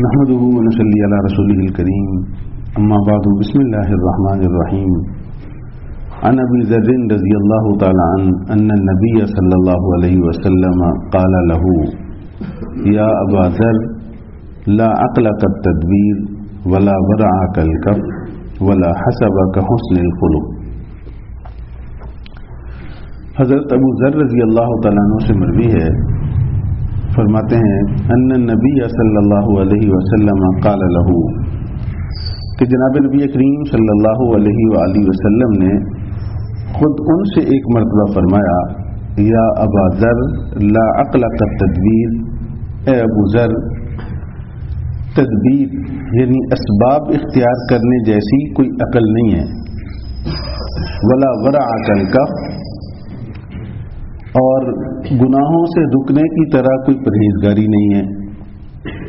نحمده ونصلي على رسوله الكريم اما بعد بسم الله الرحمن الرحيم عن ابي ذر رضي الله تعالى عنه ان النبي صلى الله عليه وسلم قال له يا ابا ذر لا عقل كالتدبير ولا ورع كالكف ولا حسب كحسن الخلق۔ حضرت ابو ذر رضی اللہ تعالیٰ عنہ سے مروی ہے، فرماتے ہیں ان النبی صلی اللہ علیہ وسلم قال له کہ جناب نبی کریم صلی اللہ علیہ وآلہ وسلم نے خود ان سے ایک مرتبہ فرمایا یا ابا ذر لا عقل كالتدبير، اے ابو ذر تدبیر یعنی اسباب اختیار کرنے جیسی کوئی عقل نہیں ہے، ولا ورع كالكف اور گناہوں سے رکنے کی طرح کوئی پرہیزگاری نہیں ہے،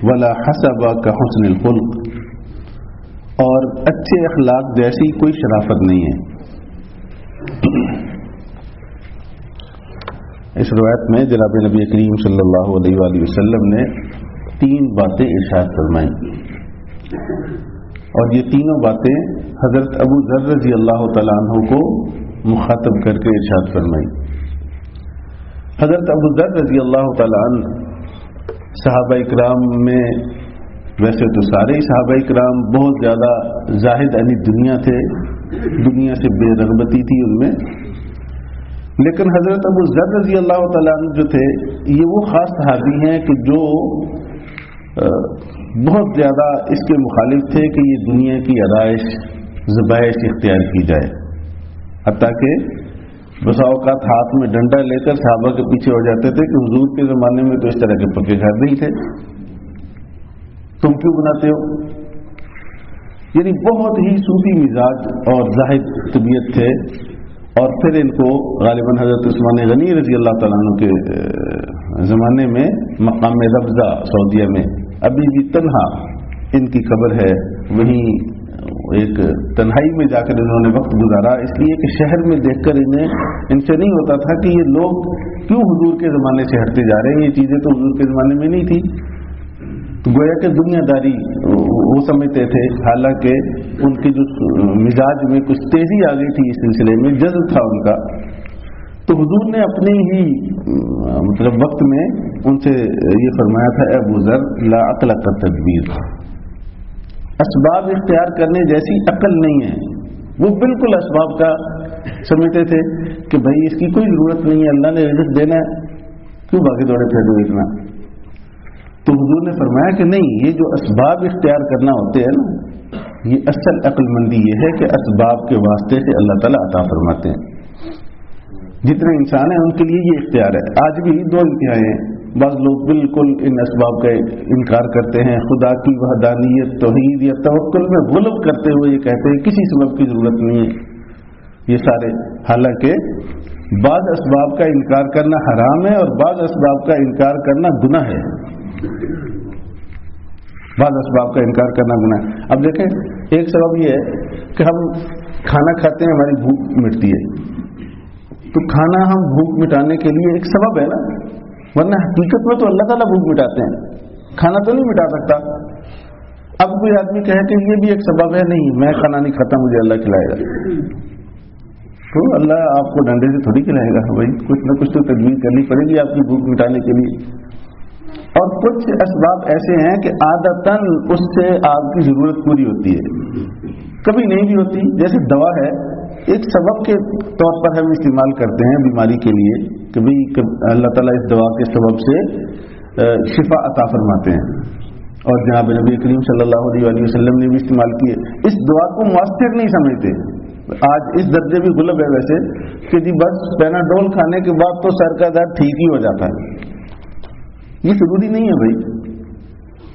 ولا حسب كحسن الخلق اور اچھے اخلاق جیسی کوئی شرافت نہیں ہے۔ اس روایت میں جناب نبی کریم صلی اللہ علیہ وآلہ وسلم نے تین باتیں ارشاد فرمائیں، اور یہ تینوں باتیں حضرت ابو ذر رضی اللہ تعالیٰ عنہ کو مخاطب کر کے ارشاد فرمائیں۔ حضرت ابو ذر رضی اللہ تعالیٰ عنہ صحابہ اکرام میں، ویسے تو سارے صحابہ اکرام بہت زیادہ زاہد عن دنیا تھے، دنیا سے بے رغبتی تھی ان میں، لیکن حضرت ابو ذر رضی اللہ تعالیٰ عنہ جو تھے یہ وہ خاص صحابی ہیں کہ جو بہت زیادہ اس کے مخالف تھے کہ یہ دنیا کی آرائش ذبائش اختیار کی جائے، حتیٰ کہ بسا اوقات ہاتھ میں ڈنڈا لے کر صحابہ کے پیچھے ہو جاتے تھے کہ حضور کے زمانے میں تو اس طرح کے پکے گھر نہیں تھے، تم کیوں بناتے ہو؟ یعنی بہت ہی صوفی مزاج اور زاہد طبیعت تھے۔ اور پھر ان کو غالباً حضرت عثمان غنی رضی اللہ تعالیٰ عنہ کے زمانے میں مقام ربضہ سعودیہ میں ابھی بھی تنہا ان کی قبر ہے، وہیں ایک تنہائی میں جا کر انہوں نے وقت گزارا، اس لیے کہ شہر میں دیکھ کر ان سے نہیں ہوتا تھا کہ یہ لوگ کیوں حضور کے زمانے سے ہٹتے جا رہے ہیں، یہ چیزیں تو حضور کے زمانے میں نہیں تھی، تو گویا کہ دنیا داری وہ سمجھتے تھے، حالانکہ ان کے جو مزاج میں کچھ تیزی آ گئی تھی اس سلسلے میں، جذب تھا ان کا، تو حضور نے اپنے ہی وقت میں ان سے یہ فرمایا تھا اے ابو ذر لا عقل كالتدبير، اسباب اختیار کرنے جیسی عقل نہیں ہے۔ وہ بالکل اسباب کا سمجھتے تھے کہ بھائی اس کی کوئی ضرورت نہیں ہے، اللہ نے رزق دینا ہے، کیوں بھاگے دوڑے پھر اتنا؟ تو حضور نے فرمایا کہ نہیں، یہ جو اسباب اختیار کرنا ہوتے ہیں نا، یہ اصل عقل مندی یہ ہے کہ اسباب کے واسطے سے اللہ تعالیٰ عطا فرماتے ہیں۔ جتنے انسان ہیں ان کے لیے یہ اختیار ہے۔ آج بھی دو انتہائی ہیں، بعض لوگ بالکل ان اسباب کا انکار کرتے ہیں، خدا کی وحدانیت توحید یا توکل میں غلب کرتے ہوئے یہ کہتے ہیں کسی سبب کی ضرورت نہیں ہے یہ سارے، حالانکہ بعض اسباب کا انکار کرنا حرام ہے اور بعض اسباب کا انکار کرنا گناہ ہے، بعض اسباب کا انکار کرنا گناہ ہے۔ اب دیکھیں، ایک سبب یہ ہے کہ ہم کھانا کھاتے ہیں، ہماری بھوک مٹتی ہے، تو کھانا ہم بھوک مٹانے کے لیے ایک سبب ہے نا، ورنہ حقیقت میں تو اللہ تعالیٰ بھوک مٹاتے ہیں، کھانا تو نہیں مٹا سکتا۔ اب کوئی آدمی کہے کہ یہ بھی ایک سبب ہے، نہیں میں کھانا نہیں کھاتا، مجھے اللہ کھلائے گا، تو اللہ آپ کو ڈنڈے سے تھوڑی کھلائے گا، بھائی کچھ نہ کچھ تو تدبیر کرنی پڑے گی آپ کی بھوک مٹانے کے لیے۔ اور کچھ اسباب ایسے ہیں کہ عادتاً اس سے آپ کی ضرورت پوری ہوتی ہے، کبھی نہیں بھی ہوتی، جیسے دوا ہے، ایک سبب کے طور پر ہم استعمال کرتے ہیں بیماری کے لیے کہ بھئی اللہ تعالیٰ اس دوا کے سبب سے شفا عطا فرماتے ہیں، اور جناب نبی کریم صلی اللہ علیہ وسلم نے بھی استعمال کیے، اس دعا کو مؤثر نہیں سمجھتے۔ آج اس درجے بھی غلب ہے ویسے کہ جی بس پیناڈول کھانے کے بعد تو سر کا درد ٹھیک ہی ہو جاتا ہے، یہ ضروری نہیں ہے بھائی۔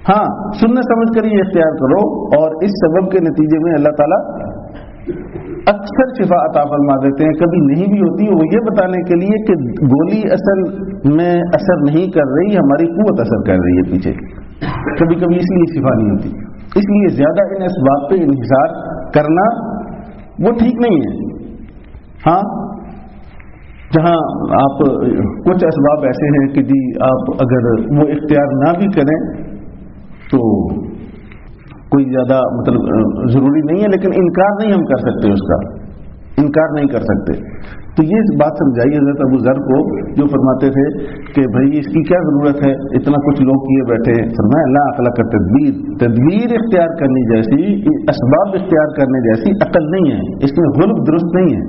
ہاں، سنت سمجھ کر یہ اختیار کرو، اور اس سبب کے نتیجے میں اللہ تعالیٰ اکثر شفا عطا فرما دیتے ہیں، کبھی نہیں بھی ہوتی، وہ یہ بتانے کے لیے کہ گولی اصل میں اثر نہیں کر رہی، ہماری قوت اثر کر رہی ہے پیچھے، کبھی کبھی اس لیے شفا نہیں ہوتی۔ اس لیے زیادہ ان اسباب پہ انحصار کرنا وہ ٹھیک نہیں ہے۔ ہاں، جہاں آپ کچھ اسباب ایسے ہیں کہ جی آپ اگر وہ اختیار نہ بھی کریں تو کوئی زیادہ مطلب ضروری نہیں ہے، لیکن انکار نہیں ہم کر سکتے، اس کا انکار نہیں کر سکتے. تو یہ بات سمجھائی حضرت ابو ذر کو جو فرماتے تھے کہ بھائی اس کی کیا ضرورت ہے، اتنا کچھ لوگ کیے بیٹھے. فرمایا لا عقل کا تدبیر اختیار کرنے جیسی، اسباب اختیار کرنے جیسی عقل نہیں ہے، اس میں غلب درست نہیں ہے.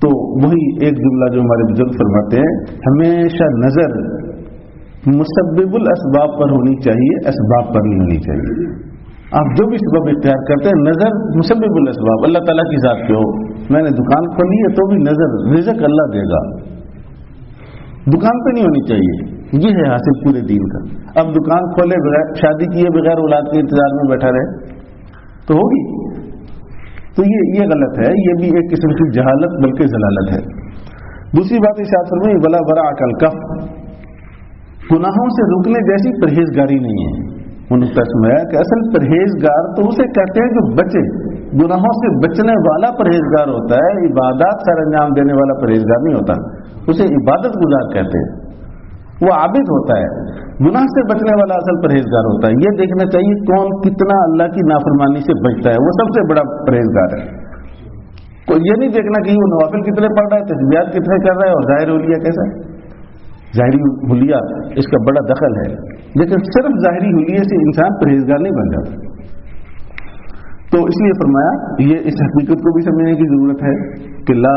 تو وہی ایک جملہ جو ہمارے بزرگ فرماتے ہیں، ہمیشہ نظر مسبب الاسباب پر ہونی چاہیے، اسباب پر نہیں ہونی چاہیے. آپ جو بھی سبب اختیار کرتے ہیں، نظر مسبب الاسباب، اللہ تعالیٰ کی ذات پہ ہو. میں نے دکان کھولی ہے تو بھی نظر، رزق اللہ دے گا، دکان پہ نہیں ہونی چاہیے. یہ ہے حاصل پورے دین کا. اب دکان کھولے بغیر، شادی کیے بغیر اولاد کے انتظار میں بیٹھا رہے تو ہوگی. تو یہ غلط ہے، یہ بھی ایک قسم کی جہالت بلکہ ضلالت ہے. دوسری بات ارشاد فرمائی ولا ورع کلکف، گناہوں سے رکنے جیسی پرہیزگاری نہیں ہے. انہوں نے سمجھایا کہ اصل پرہیزگار تو اسے کہتے ہیں جو بچے، گناہوں سے بچنے والا پرہیزگار ہوتا ہے، عبادات سر انجام دینے والا پرہیزگار نہیں ہوتا. اسے عبادت گزار کہتے ہیں، وہ عابد ہوتا ہے. گناہ سے بچنے والا اصل پرہیزگار ہوتا ہے. یہ دیکھنا چاہیے کون کتنا اللہ کی نافرمانی سے بچتا ہے، وہ سب سے بڑا پرہیزگار ہے. کوئی یہ نہیں دیکھنا کہ وہ نوافل کتنے پڑھ رہا ہے، تسبیحات کتنے کر رہا ہے، اور ظاہر حلیہ کیسا ہے. ظاہری حلیہ اس کا بڑا دخل ہے، لیکن صرف ظاہری حلیے سے انسان پرہیزگار نہیں بن جاتا. تو اس لیے فرمایا یہ اس حقیقت کو بھی سمجھنے کی ضرورت ہے کہ لا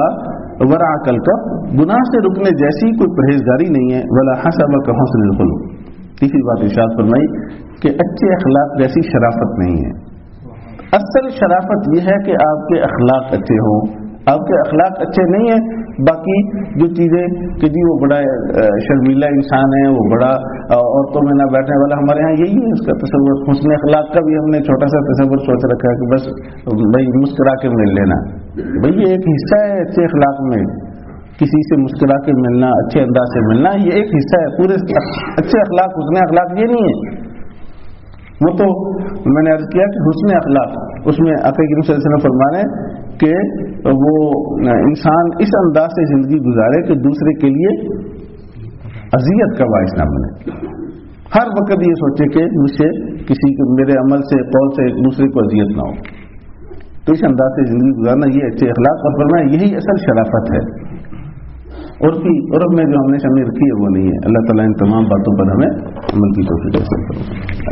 ورع کلکف، گناہ سے رکنے جیسی کوئی پرہیزگاری نہیں ہے. ولا حسب کحسن الخلق. تیسری بات ارشاد فرمائی کہ اچھے اخلاق جیسی شرافت نہیں ہے. اصل شرافت یہ ہے کہ آپ کے اخلاق اچھے ہوں. آپ کے اخلاق اچھے نہیں ہیں، باقی جو چیزیں کہ جی وہ بڑا شرمیلا انسان ہے، وہ بڑا عورتوں میں نہ بیٹھنے والا، ہمارے ہاں یہی ہے اس کا تصور. حسن اخلاق کا بھی ہم نے چھوٹا سا تصور سوچ رکھا ہے کہ بس بھائی مسکرا کے مل لینا. بھائی یہ ایک حصہ ہے اچھے اخلاق میں، کسی سے مسکرا کے ملنا، اچھے انداز سے ملنا، یہ ایک حصہ ہے. پورے اچھے اخلاق، حسن اخلاق یہ نہیں ہے. وہ تو میں نے عرض کیا کہ حسن اخلاق، اس میں آقا کریم صلی اللہ علیہ وسلم فرمانے کہ وہ انسان اس انداز سے زندگی گزارے کہ دوسرے کے لیے اذیت کا باعث نہ بنے. ہر وقت یہ سوچے کہ مجھ سے کسی کو، میرے عمل سے، قول سے دوسرے کو اذیت نہ ہو. تو اس انداز سے زندگی گزارنا یہ اچھے اخلاق، اور فرمایا یہی اصل شرافت ہے. عرف میں جو ہم نے شامل رکھی ہے وہ نہیں ہے. اللہ تعالیٰ ان تمام باتوں پر ہمیں عمل کی توفیق عطا فرمائے.